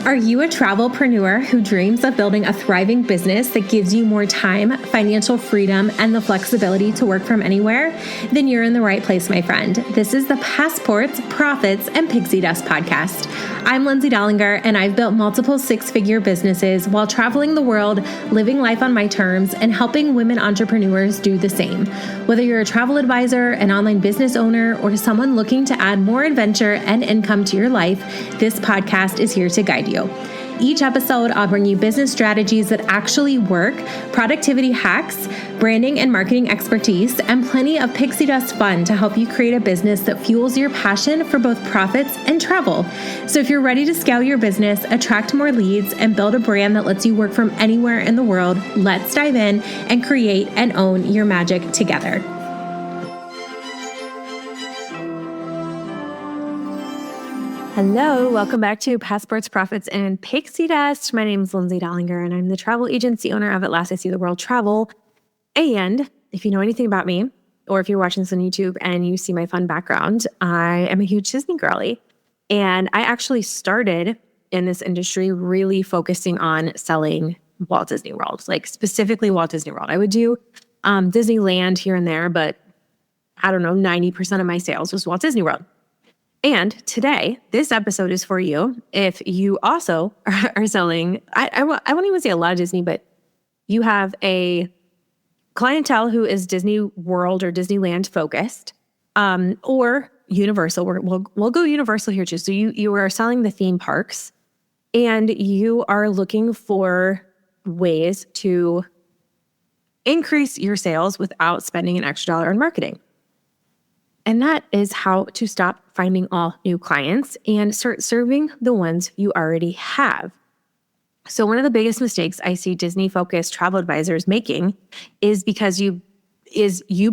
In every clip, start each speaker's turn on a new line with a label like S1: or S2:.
S1: Are you a travelpreneur who dreams of building a thriving business that gives you more time, financial freedom, and the flexibility to work from anywhere? Then you're in the right place, my friend. This is the Passports, Profits, and Pixie Dust podcast. I'm Lindsay Dollinger, and I've built multiple six-figure businesses while traveling the world, living life on my terms, and helping women entrepreneurs do the same. Whether you're a travel advisor, an online business owner, or someone looking to add more adventure and income to your life, this podcast is here to guide you. Each episode, I'll bring you business strategies that actually work, productivity hacks, branding and marketing expertise, and plenty of pixie dust fun to help you create a business that fuels your passion for both profits and travel. So if you're ready to scale your business, attract more leads, and build a brand that lets you work from anywhere in the world, let's dive in and create and own your magic together. Hello, welcome back to Passports, Profits, and Pixie Dust. My name is Lindsay Dollinger, and I'm the travel agency owner of At Last I See the World Travel. And if you know anything about me, or if you're watching this on YouTube and you see my fun background, I am a huge Disney girly. And I actually started in this industry really focusing on selling Walt Disney World, like specifically Walt Disney World. I would do Disneyland here and there, but I don't know, 90% of my sales was Walt Disney World. And today, this episode is for you if you also are selling, I won't even say a lot of Disney, but you have a clientele who is Disney World or Disneyland focused, or Universal. We'll go Universal here too. So you are selling the theme parks and you are looking for ways to increase your sales without spending an extra dollar on marketing. And that is how to stop finding all new clients and start serving the ones you already have. So one of the biggest mistakes I see Disney-focused travel advisors making is because you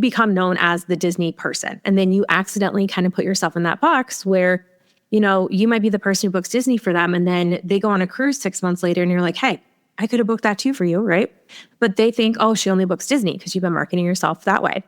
S1: become known as the Disney person. And then you accidentally kind of put yourself in that box where, you know, you might be the person who books Disney for them. And then they go on a cruise 6 months later and you're like, hey, I could have booked that too for you, right? But they think, oh, she only books Disney because you've been marketing yourself that way.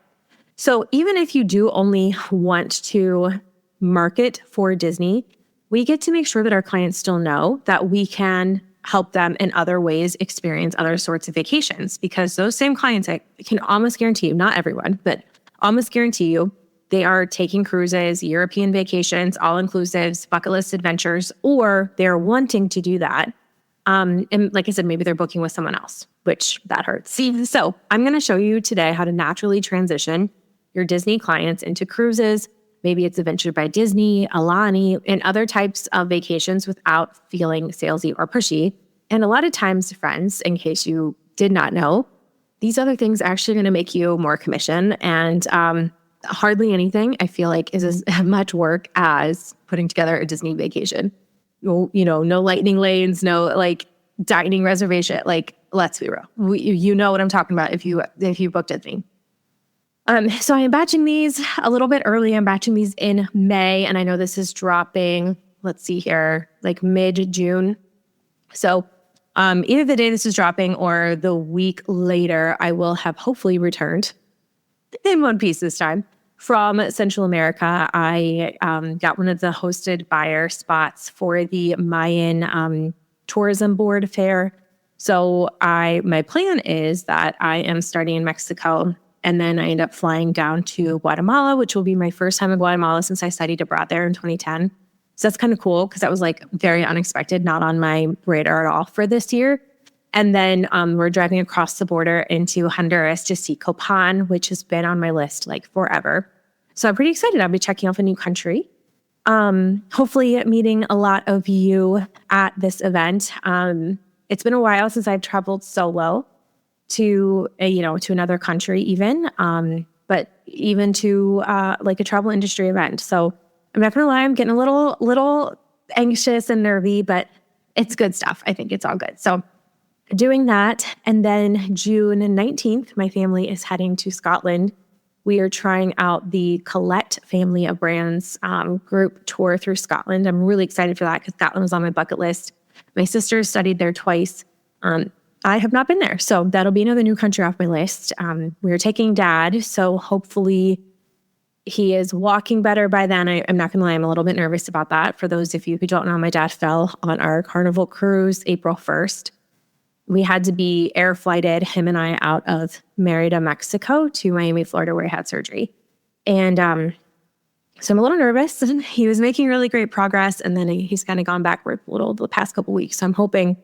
S1: So even if you do only want to market for Disney, we get to make sure that our clients still know that we can help them in other ways experience other sorts of vacations, because those same clients, I can almost guarantee you, not everyone, but almost guarantee you, they are taking cruises, European vacations, all-inclusives, bucket list adventures, or they're wanting to do that. And like I said, maybe they're booking with someone else, which that hurts. So I'm going to show you today how to naturally transition your Disney clients into cruises. Maybe it's Adventure by Disney, Alani, and other types of vacations without feeling salesy or pushy. And a lot of times, friends, in case you did not know, these other things are actually going to make you more commission. And hardly anything, I feel like, is as much work as putting together a Disney vacation. No lightning lanes, no like dining reservation. Like, let's be real. You know what I'm talking about if you booked Disney. So I am batching these a little bit early. I'm batching these in May, and I know this is dropping, let's see here, like mid-June. So either the day this is dropping or the week later, I will have hopefully returned in one piece this time from Central America. I got one of the hosted buyer spots for the Mayan Tourism Board Fair. So my plan is that I am starting in Mexico, and then I end up flying down to Guatemala, which will be my first time in Guatemala since I studied abroad there in 2010. So that's kind of cool because that was like very unexpected, not on my radar at all for this year. And then we're driving across the border into Honduras to see Copan, which has been on my list like forever. So I'm pretty excited. I'll be checking off a new country. Hopefully meeting a lot of you at this event. It's been a while since I've traveled solo to another country even, but even to like a travel industry event. So I'm not gonna lie, I'm getting a little anxious and nervy, but it's good stuff. I think it's all good. So doing that. And then June 19th, my family is heading to Scotland. We are trying out the Colette family of brands group tour through Scotland. I'm really excited for that because Scotland was on my bucket list. My sister studied there twice. I have not been there. So that'll be another new country off my list. We're taking Dad. So hopefully He is walking better by then. I'm not going to lie, I'm a little bit nervous about that. For those of you who don't know, my dad fell on our Carnival cruise April 1st. We had to be air flighted, him and I, out of Merida, Mexico to Miami, Florida, where he had surgery. And so I'm a little nervous. And he was making really great progress. And then he's kind of gone backward a little the past couple of weeks. So I'm hoping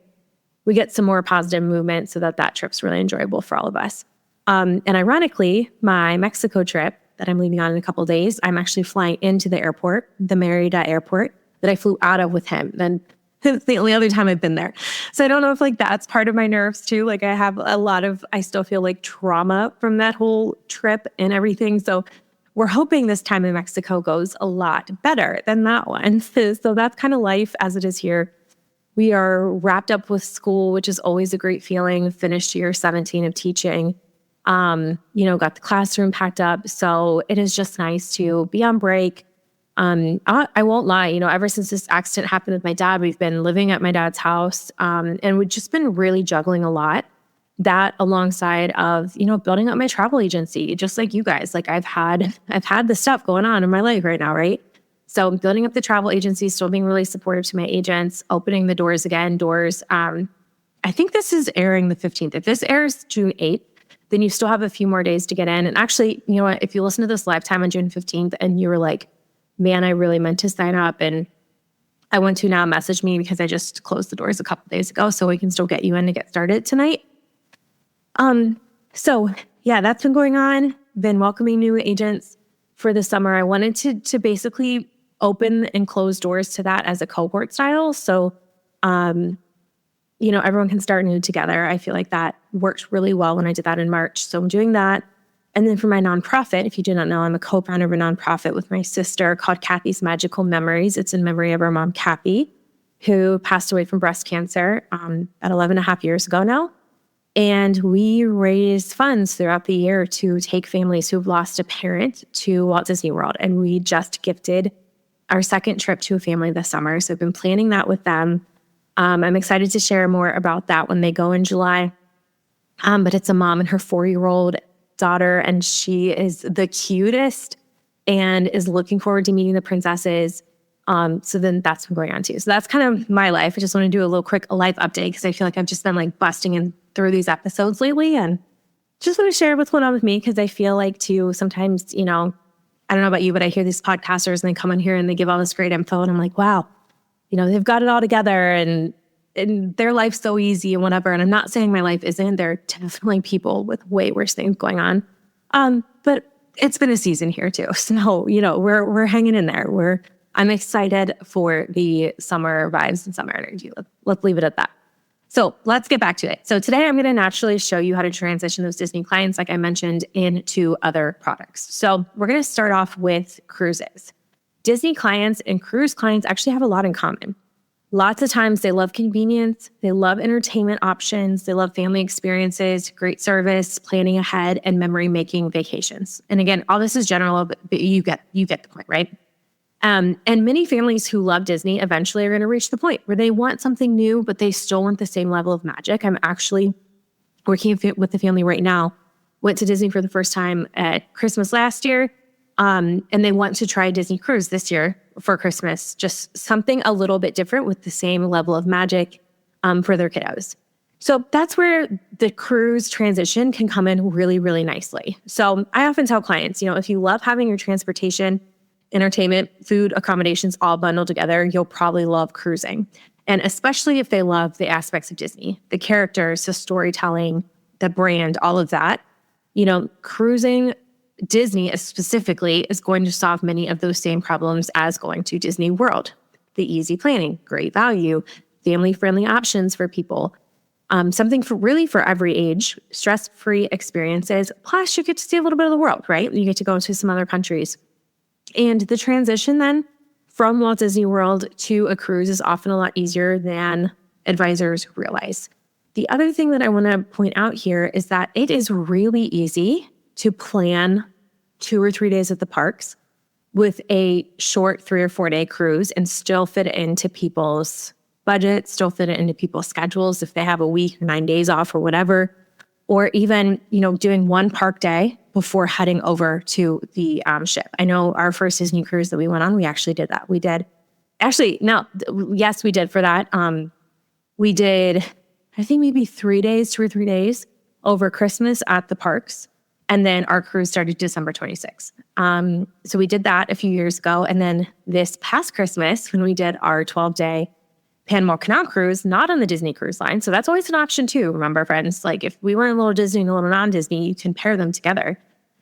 S1: we get some more positive movement so that trip's really enjoyable for all of us. And ironically, my Mexico trip that I'm leaving on in a couple of days, I'm actually flying into the airport, the Merida airport that I flew out of with him. Then it's the only other time I've been there. So I don't know if that's part of my nerves too. I have I still feel trauma from that whole trip and everything. So we're hoping this time in Mexico goes a lot better than that one. So that's kind of life as it is here. We are wrapped up with school, which is always a great feeling. Finished year 17 of teaching. Got the classroom packed up. So it is just nice to be on break. I won't lie, ever since this accident happened with my dad, we've been living at my dad's house, and we've just been really juggling a lot. That alongside of, building up my travel agency, just like you guys. I've had the stuff going on in my life right now, right? So building up the travel agency, still being really supportive to my agents, opening the doors again, I think this is airing the 15th. If this airs June 8th, then you still have a few more days to get in. And actually, you know what, if you listen to this live time on June 15th and you were like, man, I really meant to sign up, and I want to now, message me because I just closed the doors a couple days ago, so we can still get you in to get started tonight. So yeah, that's been going on. Been welcoming new agents for the summer. I wanted to basically open and close doors to that as a cohort style. So, everyone can start new together. I feel like that worked really well when I did that in March. So I'm doing that. And then for my nonprofit, if you do not know, I'm a co-founder of a nonprofit with my sister called Kathy's Magical Memories. It's in memory of our mom, Kathy, who passed away from breast cancer about 11 and a half years ago now. And we raise funds throughout the year to take families who've lost a parent to Walt Disney World. And we just gifted our second trip to a family this summer. So I've been planning that with them. I'm excited to share more about that when they go in July. But it's a mom and her 4-year-old daughter, and she is the cutest and is looking forward to meeting the princesses. So then that's been going on too. So that's kind of my life. I just want to do a little quick life update because I feel like I've just been busting in through these episodes lately, and just want to share what's going on with me because I feel like too sometimes, I don't know about you, but I hear these podcasters and they come in here and they give all this great info and I'm like, wow, they've got it all together and their life's so easy and whatever. And I'm not saying my life isn't. There are definitely people with way worse things going on. But it's been a season here too. So, we're hanging in there. I'm excited for the summer vibes and summer energy. Let's leave it at that. So let's get back to it. So today I'm going to naturally show you how to transition those Disney clients, like I mentioned, into other products. So we're going to start off with cruises. Disney clients and cruise clients actually have a lot in common. Lots of times they love convenience, they love entertainment options, they love family experiences, great service, planning ahead, and memory-making vacations. And again, all this is general, but you get the point, right? And many families who love Disney eventually are going to reach the point where they want something new, but they still want the same level of magic. I'm actually working with the family right now, went to Disney for the first time at Christmas last year, and they want to try a Disney cruise this year for Christmas, just something a little bit different with the same level of magic for their kiddos. So that's where the cruise transition can come in really, really nicely. So I often tell clients, if you love having your transportation, entertainment, food, accommodations all bundled together, you'll probably love cruising. And especially if they love the aspects of Disney, the characters, the storytelling, the brand, all of that, cruising Disney specifically is going to solve many of those same problems as going to Disney World. The easy planning, great value, family-friendly options for people, something for every age, stress-free experiences. Plus, you get to see a little bit of the world, right? You get to go to some other countries. And the transition then from Walt Disney World to a cruise is often a lot easier than advisors realize. The other thing that I want to point out here is that it is really easy to plan 2 or 3 days at the parks with a short 3 or 4 day cruise and still fit it into people's budget, still fit it into people's schedules if they have a week or 9 days off or whatever. Or even, doing one park day before heading over to the ship. I know our first Disney cruise that we went on, we actually did that. We did. Actually, no, yes, we did for that. We did, I think maybe 2 or 3 days over Christmas at the parks. And then our cruise started December 26th. So we did that a few years ago. And then this past Christmas, when we did our 12-day Panama Canal cruise, not on the Disney Cruise Line. So that's always an option too. Remember, friends, like if we were in a little Disney and a little non-Disney, you can pair them together.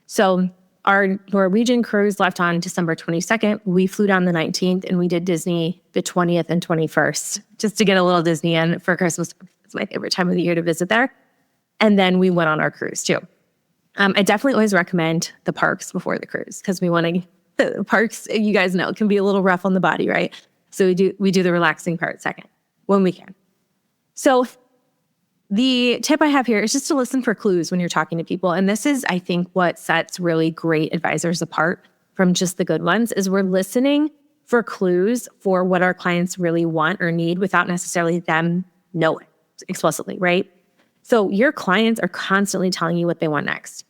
S1: So our Norwegian cruise left on December 22nd. We flew down the 19th and we did Disney the 20th and 21st, just to get a little Disney in for Christmas. It's my favorite time of the year to visit there. And then we went on our cruise too. I definitely always recommend the parks before the cruise because we want to, the parks, you guys know, can be a little rough on the body, right? So we do the relaxing part second when we can. So the tip I have here is just to listen for clues when you're talking to people. And this is, I think, what sets really great advisors apart from just the good ones is we're listening for clues for what our clients really want or need without necessarily them knowing explicitly, right? So your clients are constantly telling you what they want next.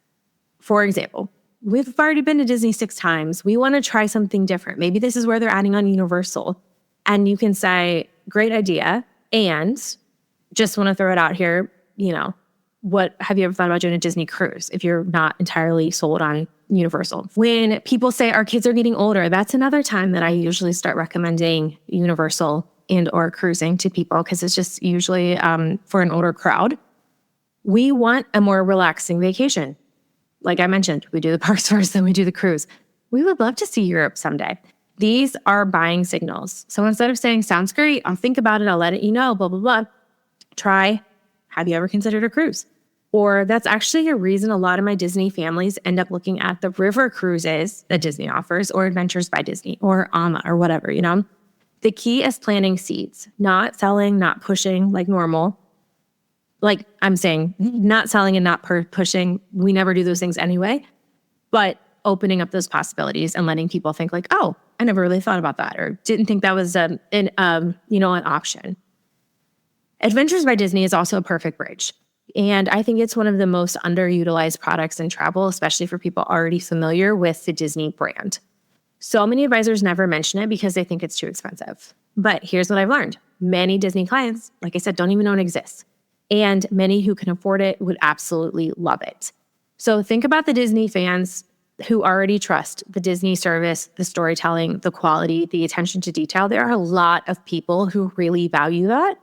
S1: For example, we've already been to Disney 6 times. We want to try something different. Maybe this is where they're adding on Universal. And you can say, great idea. And just want to throw it out here, what have you ever thought about doing a Disney cruise if you're not entirely sold on Universal? When people say our kids are getting older, that's another time that I usually start recommending Universal and or cruising to people because it's just usually for an older crowd. We want a more relaxing vacation. Like I mentioned, we do the parks first, then we do the cruise. We would love to see Europe someday. These are buying signals. So instead of saying, sounds great, I'll think about it, I'll let you know, blah, blah, blah, try, have you ever considered a cruise? Or that's actually a reason a lot of my Disney families end up looking at the river cruises that Disney offers or Adventures by Disney or AMA or whatever, The key is planting seeds, not selling, not pushing like normal. Like I'm saying, not selling and not pushing. We never do those things anyway, but opening up those possibilities and letting people think like, oh, I never really thought about that or didn't think that was an option. Adventures by Disney is also a perfect bridge. And I think it's one of the most underutilized products in travel, especially for people already familiar with the Disney brand. So many advisors never mention it because they think it's too expensive. But here's what I've learned. Many Disney clients, like I said, don't even know it exists. And many who can afford it would absolutely love it. So think about the Disney fans who already trust the Disney service, the storytelling, the quality, the attention to detail. There are a lot of people who really value that.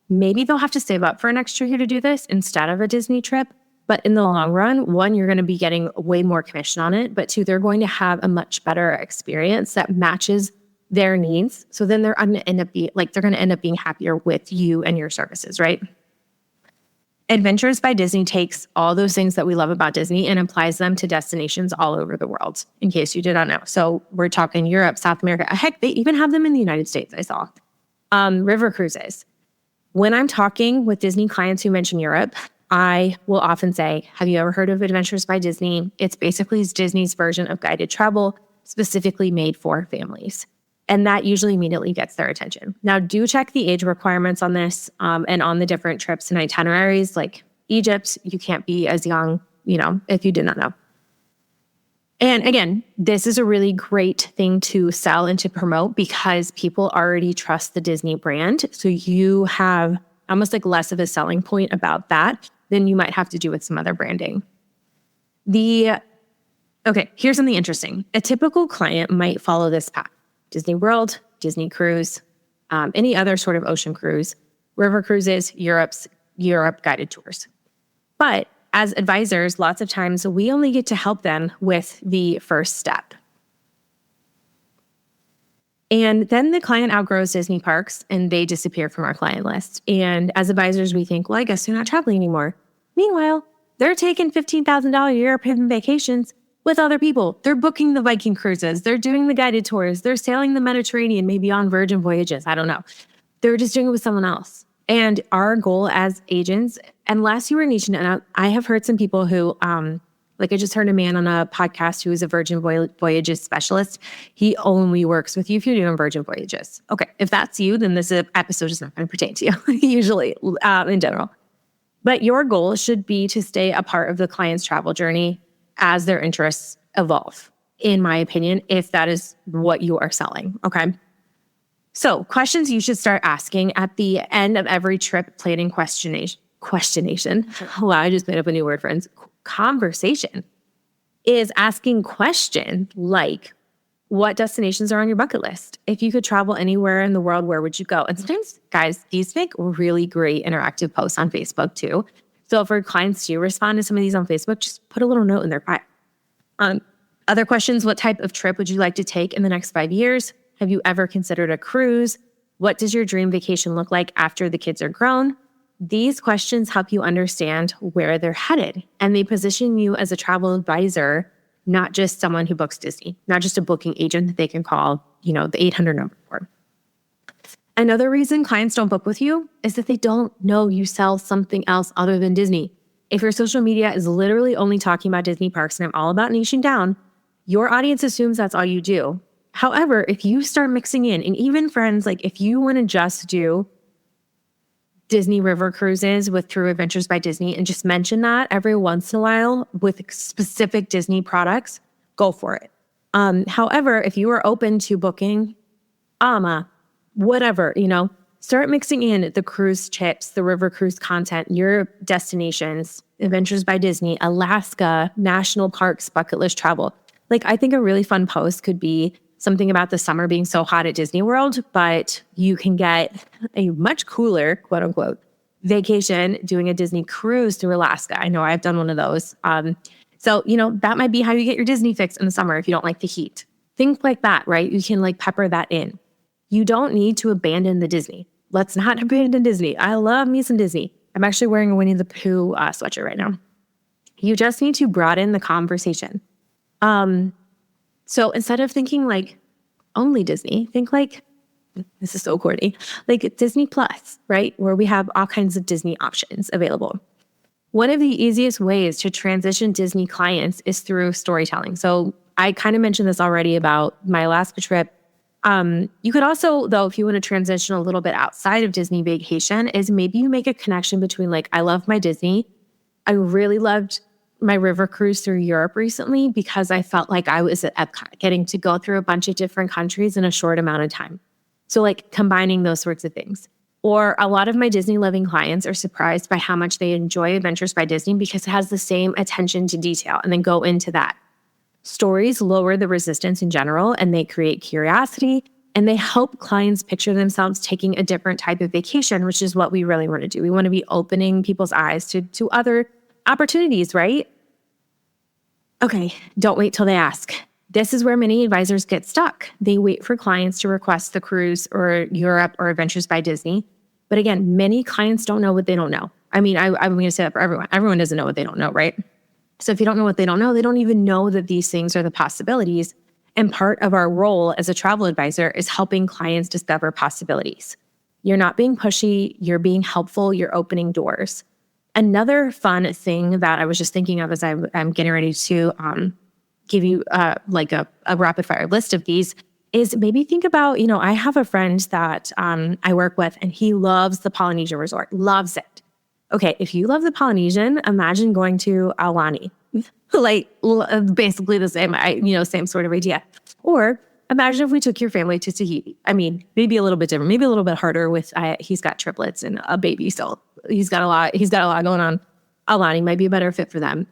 S1: Maybe they'll have to save up for an extra year to do this instead of a Disney trip. But in the long run, 1, you're going to be getting way more commission on it. But 2, they're going to have a much better experience that matches their needs. So then they're going to end up being happier with you and your services, right? Adventures by Disney takes all those things that we love about Disney and applies them to destinations all over the world, in case you did not know. So we're talking Europe, South America. Heck, they even have them in the United States, I saw. River cruises. When I'm talking with Disney clients who mention Europe, I will often say, have you ever heard of Adventures by Disney? It's basically Disney's version of guided travel, specifically made for families. And that usually immediately gets their attention. Now, do check the age requirements on this and on the different trips and itineraries. Like Egypt, you can't be as young, if you did not know. And again, this is a really great thing to sell and to promote because people already trust the Disney brand. So you have almost like less of a selling point about that than you might have to do with some other branding. Okay, here's something interesting. A typical client might follow this path. Disney World, Disney Cruise, any other sort of ocean cruise, river cruises, Europe guided tours. But as advisors, lots of times we only get to help them with the first step. And then the client outgrows Disney parks and they disappear from our client list. And as advisors, we think, well, I guess they're not traveling anymore. Meanwhile, they're taking $15,000 European vacations with other people. They're booking the Viking cruises. They're doing the guided tours. They're sailing the Mediterranean, maybe on Virgin Voyages. I don't know. They're just doing it with someone else. And our goal as agents, unless you were niching it out, I have heard some people who, like I just heard a man on a podcast who is a Virgin Voyages specialist. He only works with you if you're doing Virgin Voyages. Okay, if that's you, then this episode is not going to pertain to you, usually, in general. But your goal should be to stay a part of the client's travel journey as their interests evolve, in my opinion, if that is what you are selling. Okay. So questions you should start asking at the end of every trip planning questionation. Wow, I just made up a new word, friends. Conversation is asking questions like, what destinations are on your bucket list? If you could travel anywhere in the world, where would you go? And sometimes, guys, these make really great interactive posts on Facebook too. So for clients to respond to some of these on Facebook, just put a little note in their bio. Other questions, what type of trip would you like to take in the next 5 years? Have you ever considered a cruise? What does your dream vacation look like after the kids are grown? These questions help you understand where they're headed, and they position you as a travel advisor, not just someone who books Disney, not just a booking agent that they can call, the 800 number for. Another reason clients don't book with you is that they don't know you sell something else other than Disney. If your social media is literally only talking about Disney parks and I'm all about niching down, your audience assumes that's all you do. However, if you start mixing in, and even friends, like if you want to just do Disney river cruises with Through Adventures by Disney and just mention that every once in a while with specific Disney products, go for it. However, if you are open to booking whatever, start mixing in the cruise chips, the river cruise content, your destinations, Adventures by Disney, Alaska, national parks, bucket list travel. Like, I think a really fun post could be something about the summer being so hot at Disney World, but you can get a much cooler, quote unquote, vacation doing a Disney cruise through Alaska. I know I've done one of those. So, that might be how you get your Disney fix in the summer if you don't like the heat. Think like that, right? You can pepper that in. You don't need to abandon the Disney. Let's not abandon Disney. I love me some Disney. I'm actually wearing a Winnie the Pooh sweatshirt right now. You just need to broaden the conversation. So instead of thinking only Disney, think this is so corny, like Disney Plus, right? Where we have all kinds of Disney options available. One of the easiest ways to transition Disney clients is through storytelling. So I kind of mentioned this already about my Alaska trip. You could also, though, if you want to transition a little bit outside of Disney vacation, is maybe you make a connection between I love my Disney. I really loved my river cruise through Europe recently because I felt like I was at Epcot, getting to go through a bunch of different countries in a short amount of time. So combining those sorts of things. Or a lot of my Disney loving clients are surprised by how much they enjoy Adventures by Disney because it has the same attention to detail, and then go into that. Stories lower the resistance in general, and they create curiosity, and they help clients picture themselves taking a different type of vacation, which is what we really want to do. We want to be opening people's eyes to other opportunities, right? Okay, don't wait till they ask. This is where many advisors get stuck. They wait for clients to request the cruise or Europe or Adventures by Disney. But again, many clients don't know what they don't know. I mean, I'm going to say that for everyone. Everyone doesn't know what they don't know, right? So if you don't know what they don't know, they don't even know that these things are the possibilities. And part of our role as a travel advisor is helping clients discover possibilities. You're not being pushy, you're being helpful, you're opening doors. Another fun thing that I was just thinking of as I'm getting ready to give you a rapid fire list of these is maybe think about, I have a friend that I work with and he loves the Polynesian resort, loves it. Okay, if you love the Polynesian, imagine going to Aulani. Basically the same, same sort of idea. Or imagine if we took your family to Tahiti. I mean, maybe a little bit different, maybe a little bit harder with, he's got triplets and a baby, so he's got a lot going on. Aulani might be a better fit for them,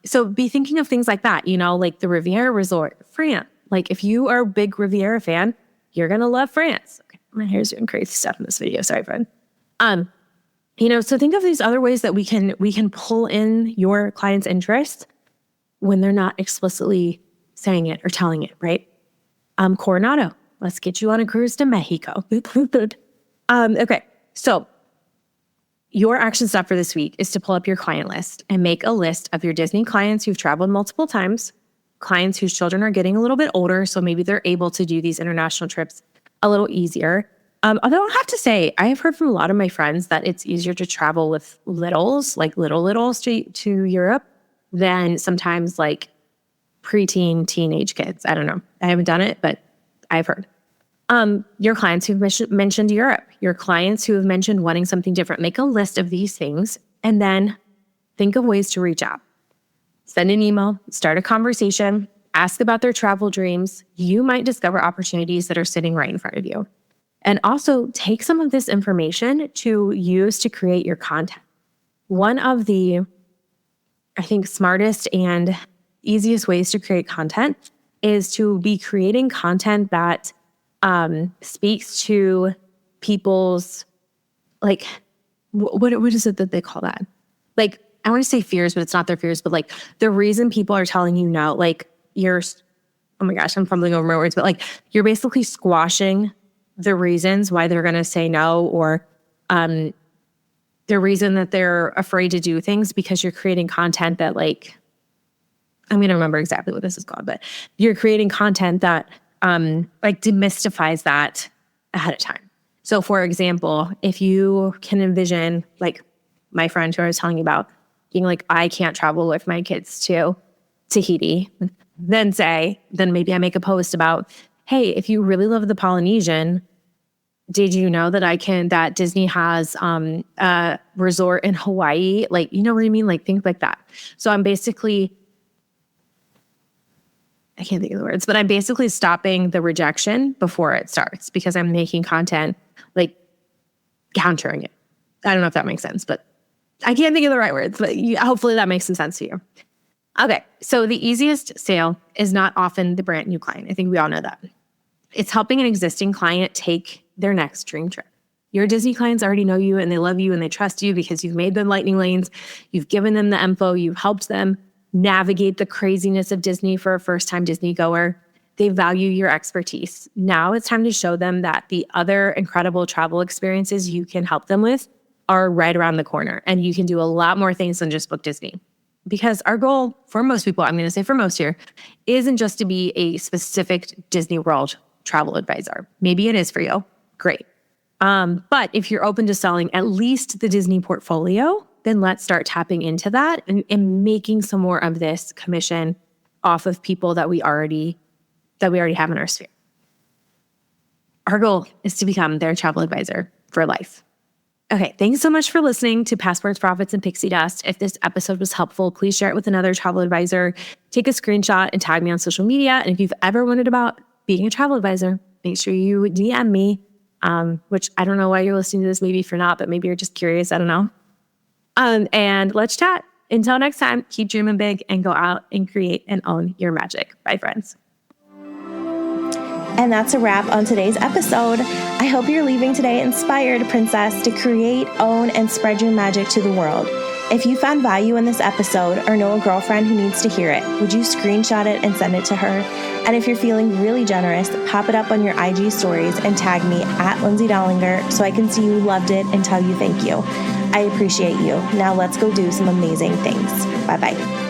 S1: So be thinking of things like that, like the Riviera Resort, France. If you are a big Riviera fan, you're going to love France. Okay, my hair's doing crazy stuff in this video. Sorry, friend. So think of these other ways that we can pull in your client's interest when they're not explicitly saying it or telling it, right? Coronado, let's get you on a cruise to Mexico. Okay, so your action step for this week is to pull up your client list and make a list of your Disney clients who've traveled multiple times, clients whose children are getting a little bit older, so maybe they're able to do these international trips a little easier. Although I have to say, I have heard from a lot of my friends that it's easier to travel with littles, littles to Europe than sometimes preteen, teenage kids. I don't know. I haven't done it, but I've heard. Your clients who've mentioned Europe, your clients who have mentioned wanting something different, make a list of these things and then think of ways to reach out. Send an email, start a conversation, ask about their travel dreams. You might discover opportunities that are sitting right in front of you. And also take some of this information to use to create your content. One of the, I think, smartest and easiest ways to create content is to be creating content that speaks to people's, like, what is it that they call that? Like, I want to say fears, but it's not their fears, but like the reason people are telling you no, like oh my gosh, I'm fumbling over my words, but like you're basically squashing the reasons why they're going to say no, or the reason that they're afraid to do things, because you're creating content that, like, I'm going to remember exactly what this is called, but you're creating content that like demystifies that ahead of time. So for example, if you can envision, like my friend who I was telling you about being like, I can't travel with my kids to Tahiti, then maybe I make a post about, hey, if you really love the Polynesian, did you know that Disney has a resort in Hawaii? Like, you know what I mean? Like things like that. So I'm basically, I can't think of the words, but I'm basically stopping the rejection before it starts, because I'm making content like countering it. I don't know if that makes sense, but I can't think of the right words, but hopefully that makes some sense to you. Okay, so the easiest sale is not often the brand new client. I think we all know that. It's helping an existing client take their next dream trip. Your Disney clients already know you and they love you and they trust you because you've made them lightning lanes. You've given them the info. You've helped them navigate the craziness of Disney for a first-time Disney goer. They value your expertise. Now it's time to show them that the other incredible travel experiences you can help them with are right around the corner, and you can do a lot more things than just book Disney. Because our goal for most people, I'm going to say for most here, isn't just to be a specific Disney World travel advisor. Maybe it is for you. Great. But if you're open to selling at least the Disney portfolio, then let's start tapping into that and making some more of this commission off of people that we already have in our sphere. Our goal is to become their travel advisor for life. Okay, thanks so much for listening to Passports, Profits, and Pixie Dust. If this episode was helpful, please share it with another travel advisor. Take a screenshot and tag me on social media. And if you've ever wondered about being a travel advisor, make sure you DM me, which I don't know why you're listening to this, maybe if you're not, but maybe you're just curious, I don't know. And let's chat. Until next time, keep dreaming big and go out and create and own your magic. Bye, friends.
S2: And that's a wrap on today's episode. I hope you're leaving today inspired, princess, to create, own, and spread your magic to the world. If you found value in this episode or know a girlfriend who needs to hear it, would you screenshot it and send it to her? And if you're feeling really generous, pop it up on your IG stories and tag me at Lindsay Dollinger so I can see you loved it and tell you thank you. I appreciate you. Now let's go do some amazing things. Bye-bye.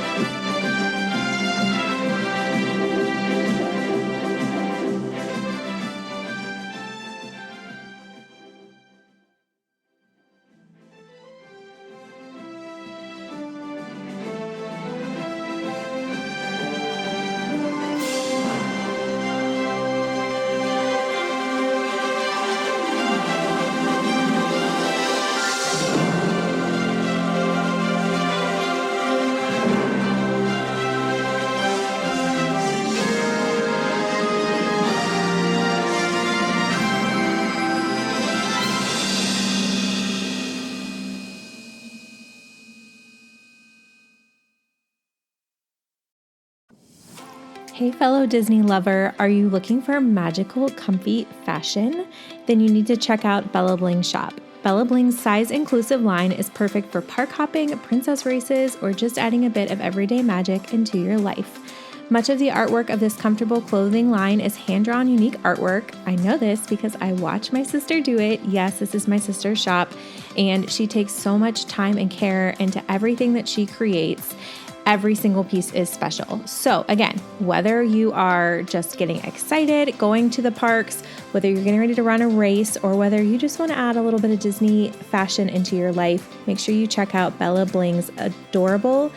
S2: Hey, fellow Disney lover, are you looking for magical, comfy fashion? Then you need to check out Bella Bling Shop. Bella Bling's size-inclusive line is perfect for park hopping, princess races, or just adding a bit of everyday magic into your life. Much of the artwork of this comfortable clothing line is hand-drawn, unique artwork. I know this because I watch my sister do it. Yes, this is my sister's shop, and she takes so much time and care into everything that she creates. Every single piece is special. So again, whether you are just getting excited, going to the parks, whether you're getting ready to run a race, or whether you just want to add a little bit of Disney fashion into your life, make sure you check out Bella Bling's adorable,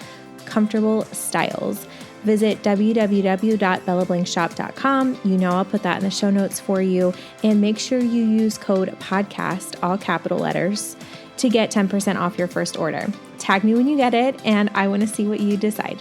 S2: comfortable styles. Visit www.bellablingshop.com. You know I'll put that in the show notes for you. And make sure you use code PODCAST, all capital letters, to get 10% off your first order. Tag me when you get it, and I want to see what you decide.